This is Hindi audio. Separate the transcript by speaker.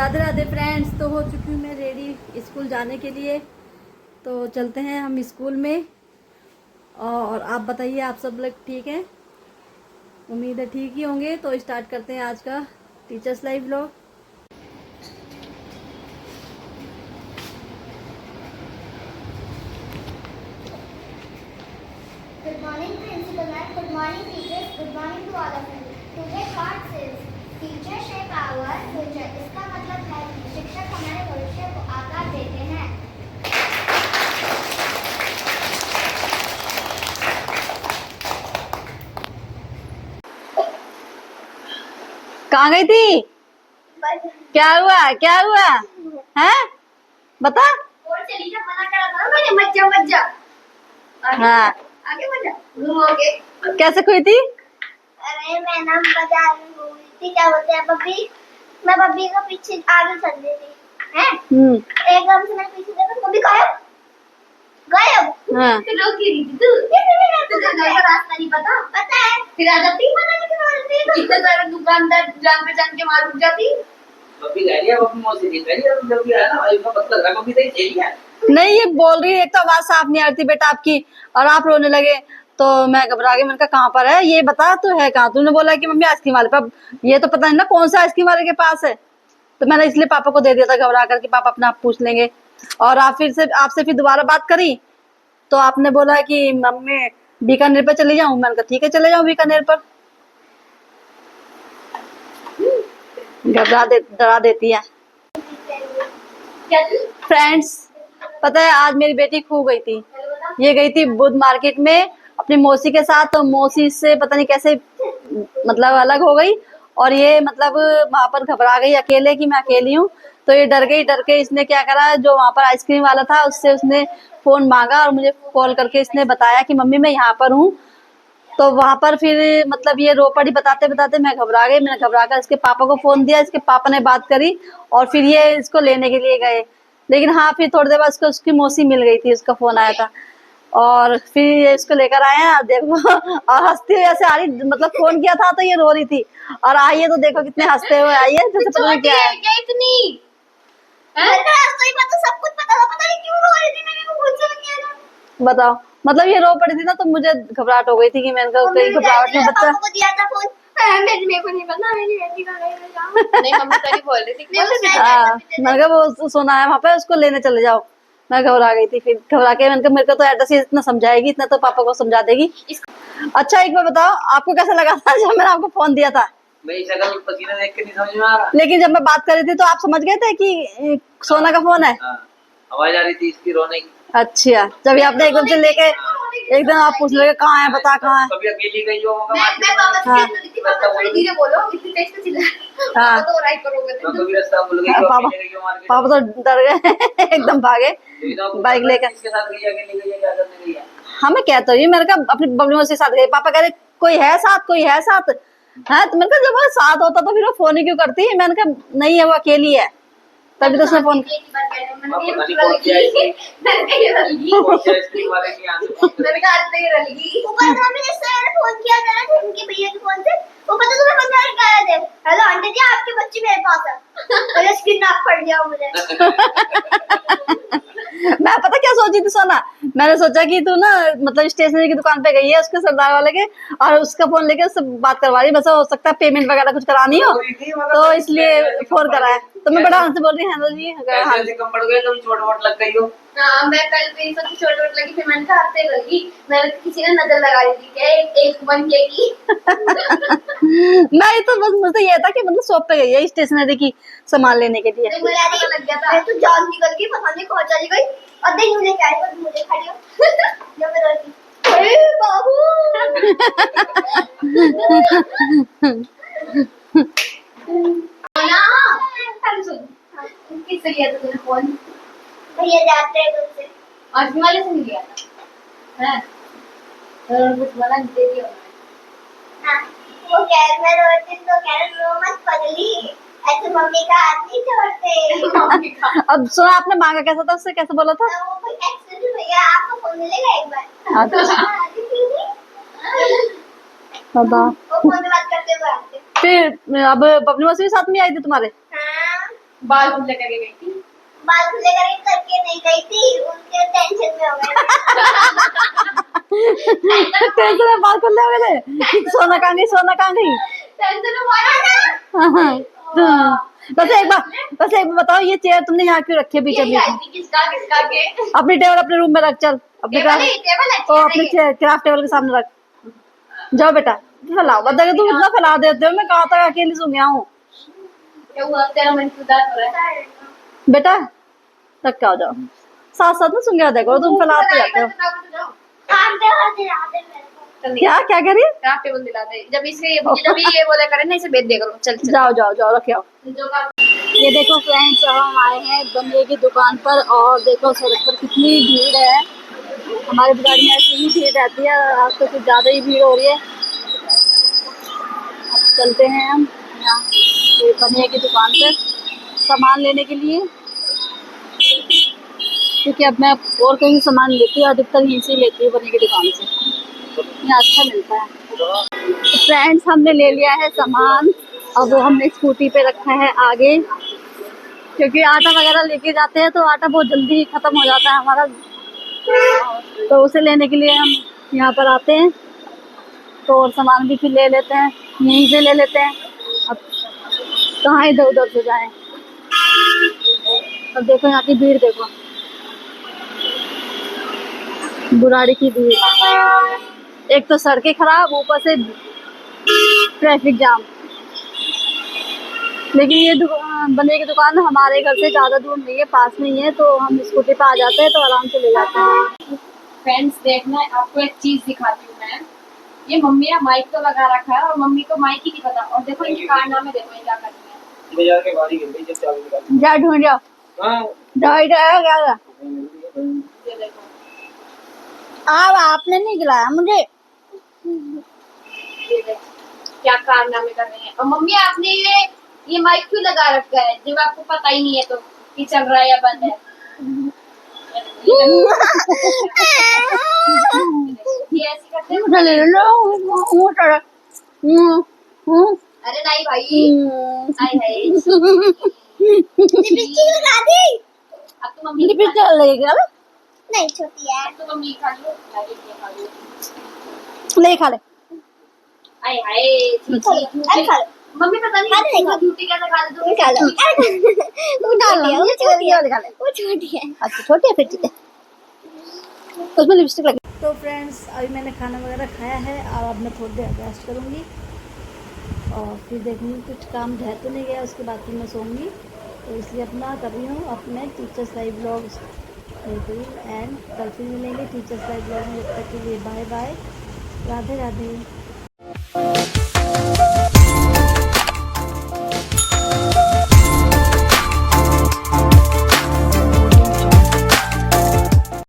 Speaker 1: राधे राधे फ्रेंड्स। तो हो चुकी हूँ मैं रेडी स्कूल जाने के लिए। तो चलते हैं हम स्कूल में। और आप बताइए, आप सब लोग ठीक हैं? उम्मीद है ठीक ही होंगे। तो स्टार्ट करते हैं आज का teachers live vlog.
Speaker 2: Good morning, Principal Ma'am. Good morning, teachers. Good morning to all of you. Today part says, Teachers shape our future. इसका मतलब है कि शिक्षक हमारे भविष्य को आकार देते हैं।
Speaker 1: कहाँ गई थी? क्या हुआ? क्या हुआ है? बता।
Speaker 2: और चली जा, मना करा था मैंने, मत जा मत जा।
Speaker 1: हाँ,
Speaker 2: आगे मत जा, घूमोगे।
Speaker 1: कैसे खोई थी?
Speaker 2: अरे मैं ना बाजार में घूम रही थी, क्या बोलते हैं बब्बी, मैं बब्बी को पीछे आगे चल रही थी, हैं? एकदम से मैं पीछे देखा, बब्बी गायब गायब।
Speaker 1: हाँ।
Speaker 2: फिर लोग गिरी थी तुझे घर का रास्ता नहीं पता? पता है। फिर आ जाती, पता नहीं क्यों आ जाती, इतना सारा दुकानदार जान पहचान के मार रुक जाती।
Speaker 3: बब्बी कह रही है, बब्बी मौसी की कह रही है, जब भी आया ना भाई का पता लगा बब्बी तेरी सही है।
Speaker 1: नहीं, ये बोल रही है, एक तो आवाज साफ नहीं आ रही थी बेटा आपकी, और आप रोने लगे। तो मैं घबरा गई। मैंने कहा कहाँ पर है ये, बता तू है कहाँ? तूने बोला कि मम्मी आइसक्रीम वाले पर। ये तो पता नहीं ना कौन सा आइसक्रीम वाले के पास है। तो मैंने इसलिए पापा को दे दिया था घबरा कर कि पापा अपने आप पूछ लेंगे। और आप फिर से आपसे फिर दोबारा बात करी तो आपने बोला कि मम्मी बीकानेर पर चली जाऊं। मैंने कहा ठीक है, चले जाऊं बीकानेर पर। डरा देती है। फ्रेंड्स, पता है आज मेरी बेटी खो गई थी। ये गई थी बुध मार्केट में अपनी मौसी के साथ। तो मौसी से पता नहीं कैसे मतलब अलग हो गई, और ये मतलब वहां पर घबरा गई अकेले कि मैं अकेली हूँ। तो ये डर गई। डर के इसने क्या करा, जो वहां पर आइसक्रीम वाला था उससे उसने फोन मांगा और मुझे कॉल करके इसने बताया कि मम्मी मैं यहाँ पर हूँ। तो वहां पर फिर मतलब ये रो पड़ी। बताते बताते मैं घबरा गई। मैंने घबरा कर इसके पापा को फोन दिया। इसके पापा ने बात करी और फिर ये इसको लेने के लिए गए। लेकिन हाँ, फिर थोड़ी देर बाद उसको उसकी मौसी मिल गई थी, उसका फोन आया था। और फिर ये इसको लेकर आए हैं, देखो। और हंसती हुई ऐसे आ रही, मतलब फोन किया था तो ये रो रही थी, और आई है तो देखो कितने हंसते हुए आई है, जैसे पता नहीं क्या है।
Speaker 2: क्या इतनी रास्ता ही पता, सब कुछ पता था, पता नहीं क्यों रो रही थी, मेरे को खुद समझ नहीं आ रहा।
Speaker 1: बताओ, मतलब ये रो पड़ी थी ना, तो मुझे घबराहट हो गई थी कि मैंने कहा कहीं घबराहट में बच्चा।
Speaker 2: पापा को दिया था फोन, मेरे को नहीं पता, मेरी बेटी का नहीं मम्मी तभी बोल रही थी।
Speaker 1: हाँ, मैंने कहा वो सोना है वहां पे, उसको लेने चले जाओ। मैं घबरा गई थी। फिर घबरा के मैंने कहा मेरे को तो एड्रेस इतना समझाएगी, इतना तो पापा को समझा देगी। अच्छा एक बार बताओ, आपको कैसा लगा था जब मैंने आपको फोन दिया था?
Speaker 3: मेरी शक्ल पसीना देख के नहीं समझ में आ रहा।
Speaker 1: लेकिन जब मैं बात कर रही थी तो आप समझ गए थे कि सोना का फोन है?
Speaker 3: हाँ, आवाज आ रही थी इसकी रोने की।
Speaker 1: अच्छा, जब आपने एकदम से लेके एकदम आप पूछ लगे कहाँ है, बता कहाँ है।
Speaker 3: कभी अकेली गई हो
Speaker 2: मैं पापा से कहती थी, पापा थोड़ी धीरे बोलो, इतनी तेज से चिल्ला।
Speaker 1: हाँ।
Speaker 2: पापा तो और हाइपर हो गए थे।
Speaker 3: कभी रास्ता भूल गई हो,
Speaker 1: पापा
Speaker 3: अकेले गई हो मार्केट।
Speaker 1: पापा तो डर गए। एकदम भागे बाइक लेकर।
Speaker 3: इसके साथ गई है, अकेली गई है, क्या करने गई है?
Speaker 1: हाँ, मैं कहता हूँ मैंने कहा अपनी बबली मौसी के साथ गई। पापा कह रहे कोई है साथ, कोई है साथ। हाँ, तो मैंने कहा जब वो साथ होता तो फिर वो फोन ही क्यों करती। मैंने कहा नहीं है, वो अकेली है, तभी तो उसने फोन।
Speaker 2: हेलो आंटी जी, आपके बच्चे मेरे पास है, और स्क्रीन आप पड़ गया मुझे।
Speaker 1: मैं पता क्या सोची थी सोना, मैंने सोचा कि तू ना मतलब स्टेशनरी की दुकान पे गई है उसके सरदार वाले के, और उसका फोन लेके उससे बात करवा रही। बस हो सकता है पेमेंट वगैरह कुछ करानी हो, तो इसलिए फोन कराया। तो मैं बड़ा हंस बोल रही हेलो जी। हाँ,
Speaker 3: कम पड़ गए, कभी चोट वोट लग गई हो?
Speaker 2: हाँ, मैं कल मेरी सबकी चोट वोट लगी, फिर मैंने कहा हफ्ते लगी, मैंने किसी ने नजर लगा दी थी क्या एक 1K की।
Speaker 1: नहीं तो बस मुझे ये था कि मतलब शॉप पे गई है स्टेशनरी की सामान लेने के लिए।
Speaker 2: लग गया था, मैं तो जान निकल गई, पता नहीं कहाँ चली गई, और देख मुझे क्या है, मुझे खड़ी हो जब मैं रोती, अरे बाबू। ना सुन, किससे लिया था तूने फोन? भैया जाते हैं तुमसे, आजमी वाले से नहीं लिया था, हैं? कुछ बोला नहीं, दे दिया हाँ, वो कह रहे मैं रोती तो कह रहे रो मत पगली, ऐसे मम्मी का हाथ नहीं छोड़ते।
Speaker 1: अब सुना आपने मांगा कैसा था, उससे कैसे बोला था?
Speaker 2: वो कोई एक्सीडेंट भैया, आपको फोन मिलेगा एक बार।
Speaker 1: बताओ।
Speaker 2: वो फोन पे बात करते हुए आते।
Speaker 1: फिर अब बबली मौसी भी साथ में आई थी तुम्हारे?
Speaker 2: हाँ, बाल खुले करके गई थी। बाल खुले करके नहीं गई थी, उनके टेंशन में हो गए।
Speaker 1: टेंशन में बाल खुले हो गए थे। सोना कहाँ गई, सोना कहाँ गई?
Speaker 2: टेंशन में बोला ना।
Speaker 1: बस एक बार बताओ, ये चेयर तुमने यहाँ क्यों रखी है बीच बीच में?
Speaker 2: किसका के
Speaker 1: अपनी टेबल अपने रूम में रख, चल अपने
Speaker 2: टेबल
Speaker 1: अपने क्राफ्ट टेबल के सामने रख। जाओ बेटा फैलाओ, बता तुम इतना फैला देते हो, मैं कहाँ तक अकेली सो गया हूँ।
Speaker 2: तेरा मन खुदा हो रहा है
Speaker 1: बेटा रख के आ जाओ, साथ साथ में सुन गया, देखो तुम फैलाते जाते हो। क्या क्या कह रही है?
Speaker 2: क्राफ्ट टेबल दिला दे, जब ये बोले करे ना, इसे बेच दे करो। चल
Speaker 1: जाओ जाओ जाओ रखे आओ। ये देखो फ्रेंड्स, हम आए हैं बनिए की दुकान पर, और देखो सड़क पर कितनी भीड़ है। हमारे बाजार में ऐसी ही भीड़ रहती है, आज तो कुछ ज़्यादा ही भीड़ हो रही है। अब चलते हैं हम यहाँ ये बनिए की दुकान पर सामान लेने के लिए, क्योंकि अब मैं और कहीं सामान लेती हूँ, अधिकतर यहीं से लेती हूँ बनिए की दुकान से, यहाँ अच्छा मिलता है। तो फ्रेंड्स हमने ले लिया है सामान, अब वो हमने स्कूटी पे रखा है आगे, क्योंकि आटा वगैरह लेके जाते हैं तो आटा बहुत जल्दी ख़त्म हो जाता है हमारा, तो उसे लेने के लिए हम यहाँ पर आते हैं, तो और सामान भी फिर ले लेते हैं, यहीं से ले लेते हैं। अब कहाँ इधर उधर से जाएं। अब देखो यहाँ की भीड़, देखो बुराड़ी की भीड़, एक तो सड़कें खराब, ऊपर से ट्रैफिक जाम। लेकिन ये बनिए की दुकान हमारे घर से ज़्यादा दूर नहीं है, पास में ही है, तो हम स्कूटी पे आ जाते हैं तो आराम से ले जाते हैं।
Speaker 2: फ्रेंड्स देखना, आपको एक चीज दिखाती हूँ मैं। ये मम्मी ने माइक तो लगा रखा है और मम्मी को माइक ही नहीं पता, और देखो इनके कारनामे, देखो ये क्या करती है।
Speaker 3: बाजार के बाहर ही गिर गई जब चाबी निकाली।
Speaker 1: जा ढूंढ जाओ,
Speaker 3: हाँ
Speaker 1: जाओ इधर आओ, क्या
Speaker 2: ये देखो,
Speaker 1: अब आपने नहीं खिलाया मुझे।
Speaker 2: ये देखो क्या कारनामे कर रही है। और मम्मी आपने ये माइक क्यों लगा रखा है जब आपको पता ही नहीं है तो कि चल रहा है या बंद है। ये ऐसे करते हैं। अरे नहीं भाई, हाय हाय, लिपस्टिक लगा दी। अब तो मम्मी
Speaker 1: लिपस्टिक लगेगा
Speaker 2: नहीं, छोटी है। अब तो मम्मी खा लो, खा लो।
Speaker 1: ले खा ले।
Speaker 2: हाय हाय, मम्मी पता नहीं झूठी कैसे खा लेते हो।
Speaker 1: वो छोटी है, अच्छा छोटी है फिर ठीक है, उसमें लिपस्टिक लगी। तो फ्रेंड्स अभी मैंने खाना वगैरह खाया है, और अब मैं थोड़ी देर रेस्ट करूँगी, और फिर देखूँगी कुछ काम रह तो नहीं गया, उसके बाद फिर मैं सोऊंगी। तो इसलिए अपना कर रही हूँ अपने टीचर्स लाइव ब्लॉग्स एंड कल फिर मिलेंगे टीचर्स लाइव ब्लॉग में। जब तक के लिए बाय बाय, राधे राधे।